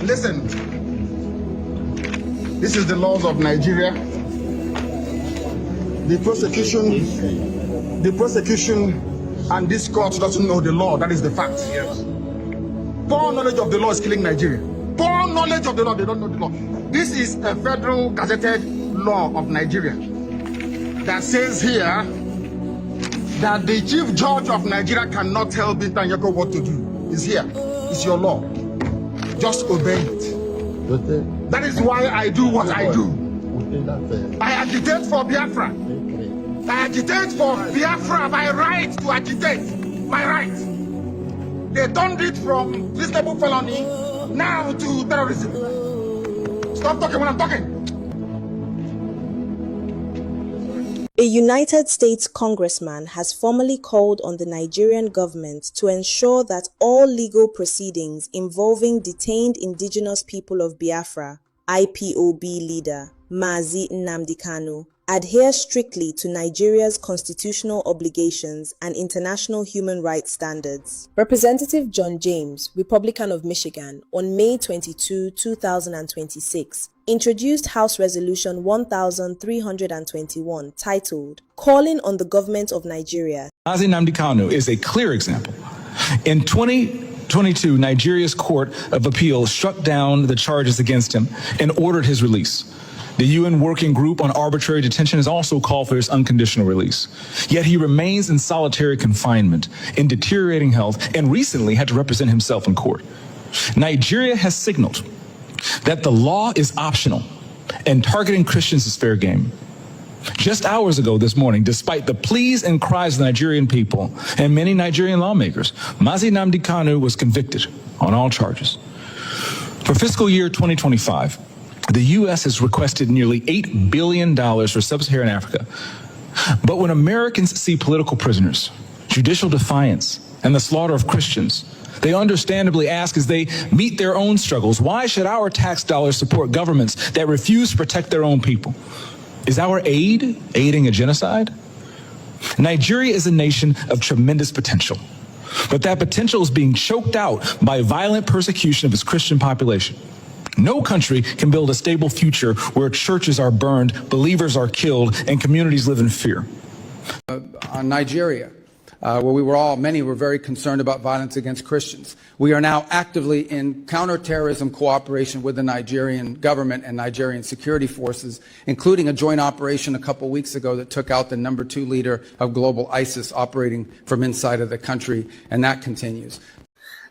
Listen, this is the laws of Nigeria. The prosecution and this court doesn't know the law. That is the fact. Yes. Poor knowledge of the law is killing Nigeria. Poor knowledge of the law, they don't know the law. This is a federal gazetted law of Nigeria that says here that the chief judge of Nigeria cannot tell Binta Nyako what to do. It's here. It's your law. Just obey it. That is why I do what I do. I agitate for Biafra. I agitate for Biafra, my right to agitate. My right. They turned it from reasonable felony now to terrorism. Stop talking when I'm talking. A United States congressman has formally called on the Nigerian government to ensure that all legal proceedings involving detained indigenous people of Biafra, IPOB leader Mazi Nnamdi Kanu, adhere strictly to Nigeria's constitutional obligations and international human rights standards. Representative John James, Republican of Michigan, on May 22, 2026, introduced House Resolution 1321 titled, Calling on the Government of Nigeria. Mazi Nnamdi Kanu is a clear example. In 2022, Nigeria's Court of Appeal struck down the charges against him and ordered his release. The UN Working Group on Arbitrary Detention has also called for his unconditional release. Yet he remains in solitary confinement, in deteriorating health, and recently had to represent himself in court. Nigeria has signaled that the law is optional and targeting Christians is fair game. Just hours ago this morning, despite the pleas and cries of the Nigerian people and many Nigerian lawmakers, Mazi Nnamdi Kanu was convicted on all charges. For fiscal year 2025, the U.S. has requested nearly $8 billion for sub-Saharan Africa. But when Americans see political prisoners, judicial defiance, and the slaughter of Christians, they understandably ask as they meet their own struggles, why should our tax dollars support governments that refuse to protect their own people? Is our aid aiding a genocide? Nigeria is a nation of tremendous potential, but that potential is being choked out by violent persecution of its Christian population. No country can build a stable future where churches are burned, believers are killed, and communities live in fear. On Nigeria, where many were very concerned about violence against Christians. We are now actively in counterterrorism cooperation with the Nigerian government and Nigerian security forces, including a joint operation a couple weeks ago that took out the #2 leader of global ISIS operating from inside of the country, and that continues.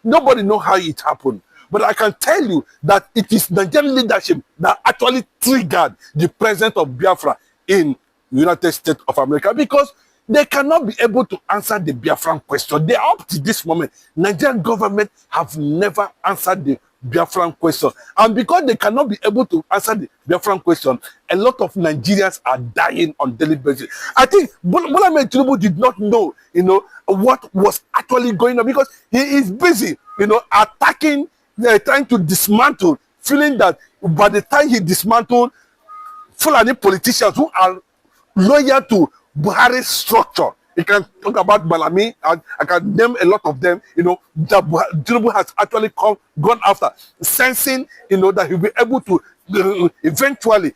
Nobody knows how it happened. But I can tell you that it is Nigerian leadership that actually triggered the presence of Biafra in the United States of America, because they cannot be able to answer the Biafran question. They up to this moment, Nigerian government have never answered the Biafran question. And because they cannot be able to answer the Biafran question, a lot of Nigerians are dying on daily basis. I think Bola Ahmed Tinubu did not know, what was actually going on, because he is busy, attacking, trying to dismantle, feeling that by the time he dismantled Fulani politicians who are loyal to Buhari's structure, he can talk about Malami, and I can name a lot of them, that Tinubu has actually gone after, sensing, that he'll be able to eventually,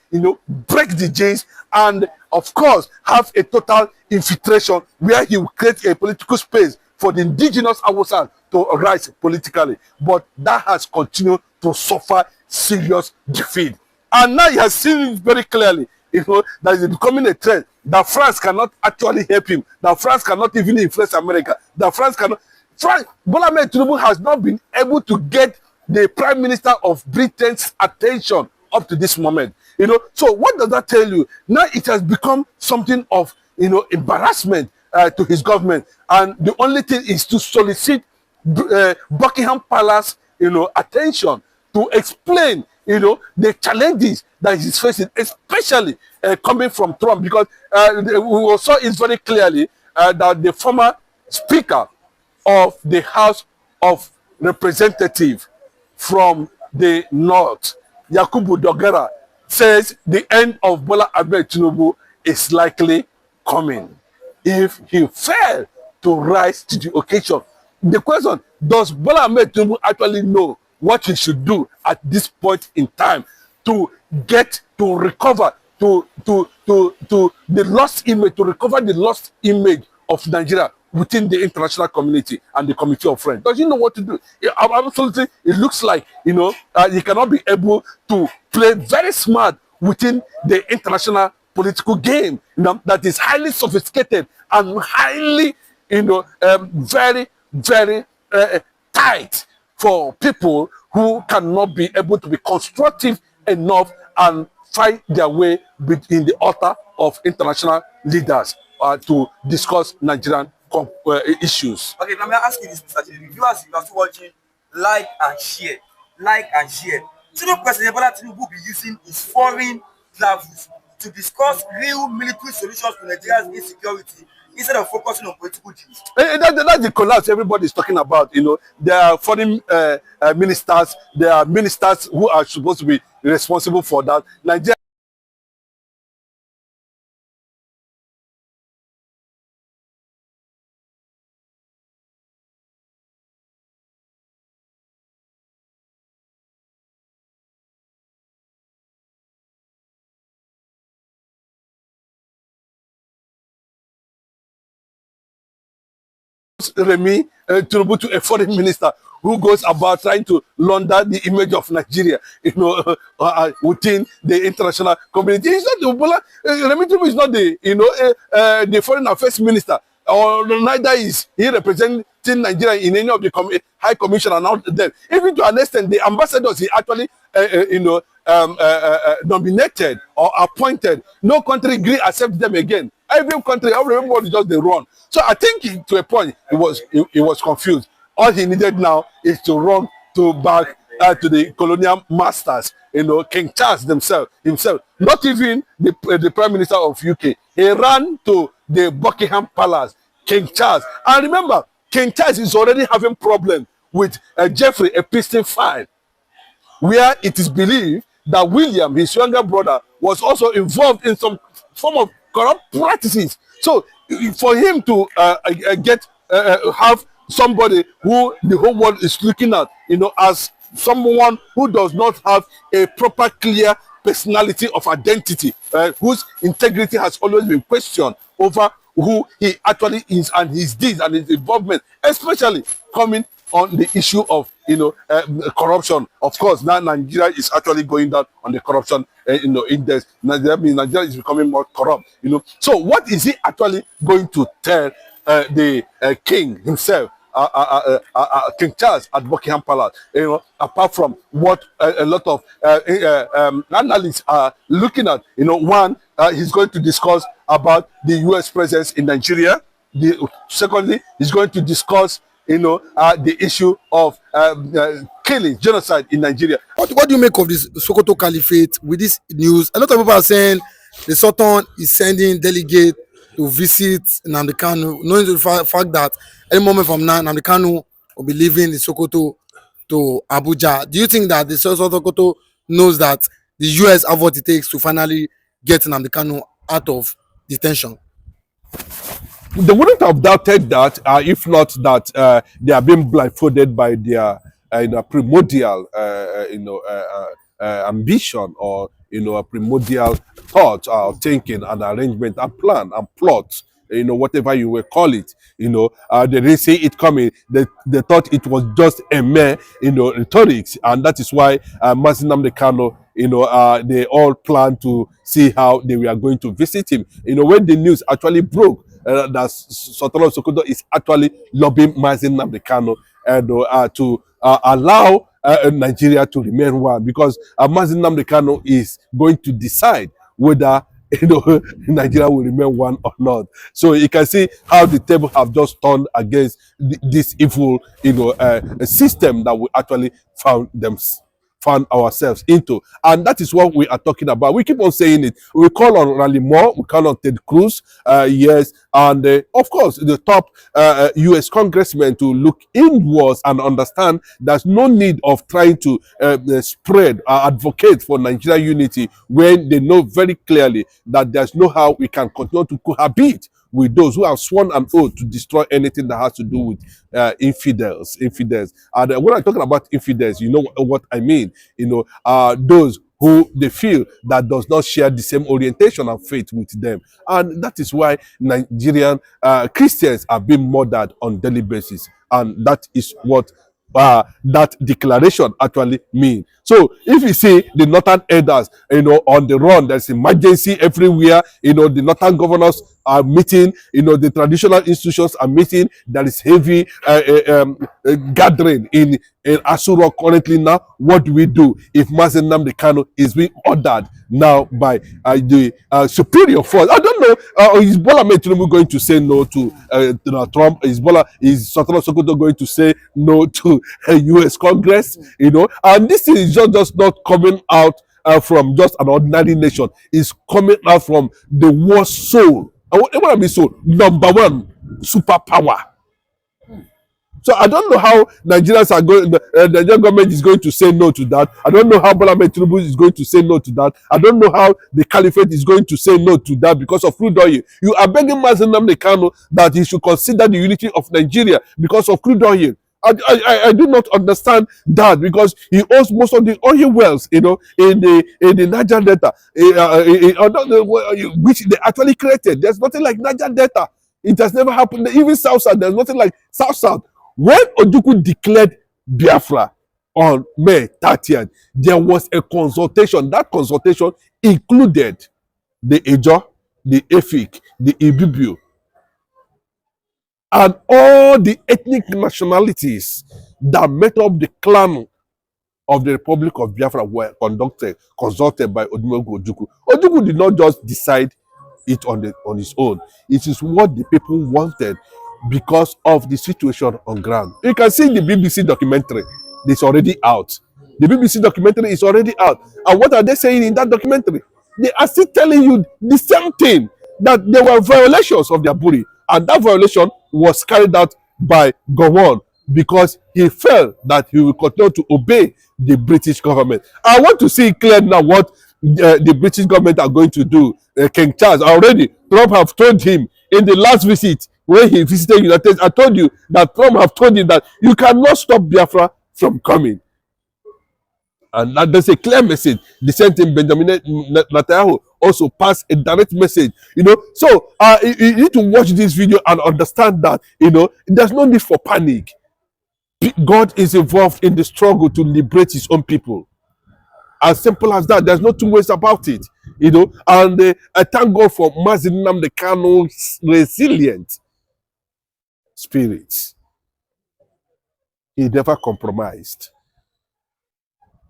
break the chains and, of course, have a total infiltration where he will create a political space for the indigenous Hausa to rise politically. But that has continued to suffer serious defeat. And now he has seen it very clearly, that is becoming a trend, that France cannot actually help him, that France cannot even influence America, that Bola Ahmed Tinubu has not been able to get the Prime Minister of Britain's attention up to this moment. So what does that tell you? Now it has become something of, embarrassment to his government, and the only thing is to solicit Buckingham Palace, attention to explain, the challenges that he's facing, especially coming from Trump, because we saw it very clearly that the former Speaker of the House of Representatives from the North, Yakubu Dogara, says the end of Bola Ahmed Tinubu is likely coming if he failed to rise to the occasion. The question, does Bola Ahmed Tinubu actually know what he should do at this point in time to get to recover to the lost image, to recover the lost image of Nigeria within the international community and the Committee of Friends. Does he know what to do? Absolutely, it looks like, you know, he cannot be able to play very smart within the international political game, you know, that is highly sophisticated and highly, you know, very, very tight for people who cannot be able to be constructive enough and find their way in the altar of international leaders to discuss Nigerian issues. Okay, now may I ask you this, Mr. Chief? Viewers, you are still watching, like and share. Like and share. Tinubu President Bola Tinubu will be using his foreign travels to discuss real military solutions to Nigeria's insecurity instead of focusing on political deals. That's the collapse everybody is talking about. You know, there are foreign ministers, there are ministers who are supposed to be responsible for that. Nigeria Remi Tinubu to a foreign minister who goes about trying to launder the image of Nigeria, you know, within the international community. He's not the Remi Tinubu is not the, you know, the foreign affairs minister, or neither is he representing Nigeria in any of the high commission and all them. Even to an extent, the ambassadors he actually, you know, nominated or appointed, no country agree accept them again. Every country, everybody just they run. So I think to a point he was confused. All he needed now is to run back to the colonial masters, you know, King Charles himself. Not even the Prime Minister of UK. He ran to the Buckingham Palace, King Charles. And remember, King Charles is already having problem with Jeffrey Epstein, where it is believed that William, his younger brother, was also involved in some form of corrupt practices. So for him to have somebody who the whole world is looking at, you know, as someone who does not have a proper, clear personality of identity, whose integrity has always been questioned over who he actually is and his deeds and his involvement, especially coming on the issue of, you know, corruption. Of course, now Nigeria is actually going down on the corruption, you know, index. Nigeria is becoming more corrupt, you know. So what is he actually going to tell the king himself, King Charles at Buckingham Palace? You know, apart from what a lot of analysts are looking at, you know, one, he's going to discuss about the U.S. presence in Nigeria. Secondly, he's going to discuss, you know, the issue of killing, genocide in Nigeria. What do you make of this Sokoto Caliphate with this news? A lot of people are saying the Sultan is sending delegates to visit Nnamdi Kanu, knowing the fact that any moment from now, Nnamdi Kanu will be leaving the Sokoto to Abuja. Do you think that the Sokoto knows that the US have what it takes to finally get Nnamdi Kanu out of detention? They wouldn't have doubted that if not that they are being blindfolded by their primordial ambition, or, you know, a primordial thought, thinking and arrangement and plan and plot, you know, whatever you will call it. You know, they didn't see it coming. They thought it was just a mere, you know, rhetorics, and that is why Nnamdi Kanu, you know, they all planned to see how they were going to visit him. You know, when the news actually broke that Sultanate of Sokoto is actually lobbying Nnamdi Kanu to allow Nigeria to remain one, because Nnamdi Kanu is going to decide whether, you know, Nigeria will remain one or not. So you can see how the table have just turned against this evil, you know, system that we actually found ourselves into. And that is what we are talking about. We keep on saying it. We call on Rally Moore, we call on Ted Cruz, yes, and of course the top US congressmen to look inwards and understand there's no need of trying to spread or advocate for Nigeria unity when they know very clearly that there's no how we can continue to cohabit with those who have sworn an oath to destroy anything that has to do with infidels. And when I'm talking about infidels, you know what I mean. Those who they feel that does not share the same orientation and faith with them. And that is why Nigerian Christians are being murdered on daily basis. And that is what that declaration actually mean. So if you see the northern elders, on the run, there's emergency everywhere. The northern governors are meeting. The traditional institutions are meeting. There is heavy gathering in Asuro currently now. What do we do if Nnamdi Kanu is being ordered now by the superior force? I don't know. Is Bola Tinubu going to say no to Trump? Is Sultanate Sokoto going to say no to U.S. Congress? And this is just not coming out from just an ordinary nation. It's coming out from the worst soul. And what I mean, soul, number one superpower. So I don't know how Nigerians are going. The Nigerian government is going to say no to that. I don't know how Bola Tinubu is going to say no to that. I don't know how the caliphate is going to say no to that because of crude oil. You are begging Nnamdi Kanu that he should consider the unity of Nigeria because of crude oil. I do not understand that because he owns most of the oil wells, in the Niger Delta, which they actually created. There's nothing like Niger Delta. It has never happened. Even South South, there's nothing like South South. When Ojukwu declared Biafra on May 30th, there was a consultation. That consultation included the Ejo, the Efik, the Ibibio, and all the ethnic nationalities that made up the clan of the Republic of Biafra were consulted by Odumegwu Ojukwu. Ojukwu did not just decide it on his own. It is what the people wanted because of the situation on ground. You can see the BBC documentary. It's already out. The BBC documentary is already out. And what are they saying in that documentary? They are still telling you the same thing, that there were violations of their buri. And that violation was carried out by Gowon because he felt that he will continue to obey the British government. I want to see clear now what the British government are going to do. King Charles already, Trump have told him in the last visit when he visited the United States, I told you that Trump have told him that you cannot stop Biafra from coming. And that there's a clear message. The same thing, Benjamin Netanyahu also passed a direct message. So you need to watch this video and understand that there's no need for panic. God is involved in the struggle to liberate his own people. As simple as that. There's no two ways about it. And I thank God for Nnamdi Kanu's resilient spirit. He never compromised.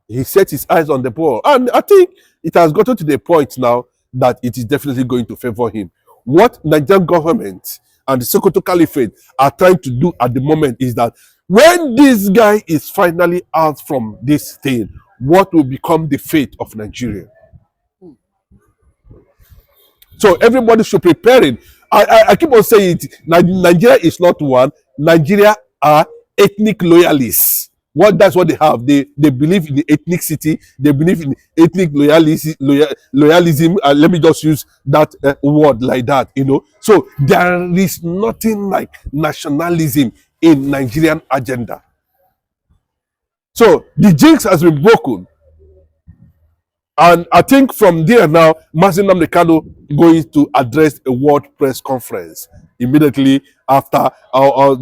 He set his eyes on the ball. And I think it has gotten to the point now that it is definitely going to favor him. What Nigerian government and the Sokoto Caliphate are trying to do at the moment is that when this guy is finally out from this thing, what will become the fate of Nigeria? So everybody should prepare it. I keep on saying it. Nigeria is not one. Nigeria are ethnic loyalists. That's what they have. They believe in the ethnicity. They believe in ethnic loyalism. Let me just use that word like that. So there is nothing like nationalism in Nigerian agenda. So the jinx has been broken. And I think from there now, Nnamdi Kanu going to address a world press conference immediately after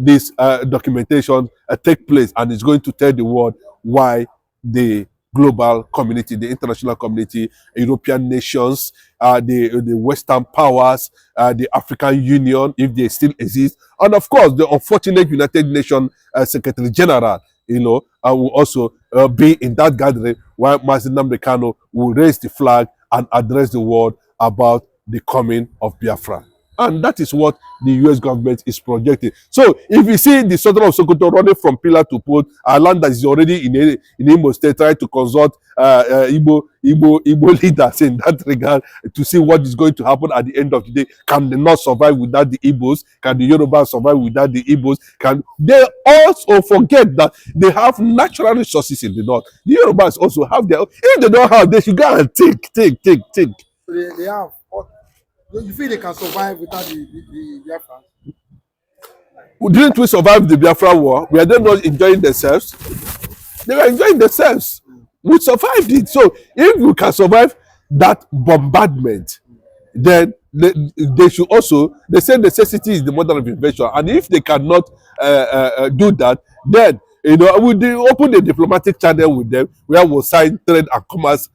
this documentation take place, and is going to tell the world why the global community, the international community, European nations, the Western powers, the African Union, if they still exist, and of course the unfortunate United Nations Secretary General, will also be in that gathering, while Nnamdi Kanu will raise the flag and address the world about the coming of Biafra. And that is what the US government is projecting. So if you see the Sultan of Sokoto running from pillar to post, a land that is already in Imo State, trying to consult Igbo leaders in that regard to see what is going to happen at the end of the day. Can they not survive without the Igbos? Can the Yorubas survive without the Igbos? Can they also forget that they have natural resources in the north? The Yorubas also have their own. If they don't have, they should go and take. They have. You feel they can survive without the Biafra? Didn't we survive the Biafra war? Were they not enjoying themselves? They were enjoying themselves. We survived it. So if we can survive that bombardment, then they should also, they say necessity is the mother of invention. And if they cannot do that, then, we open a diplomatic channel with them where we'll sign trade and commerce,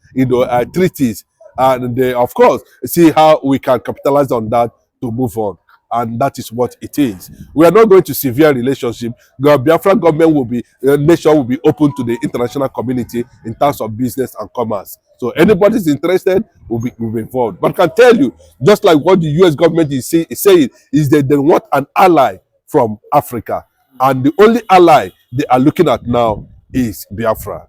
treaties. And of course, see how we can capitalize on that to move on. And that is what it is. We are not going to severe relationship. The Biafra government will be, nation will be open to the international community in terms of business and commerce. So anybody is interested will be involved. But I can tell you, just like what the US government is saying, is that they want an ally from Africa. And the only ally they are looking at now is Biafra.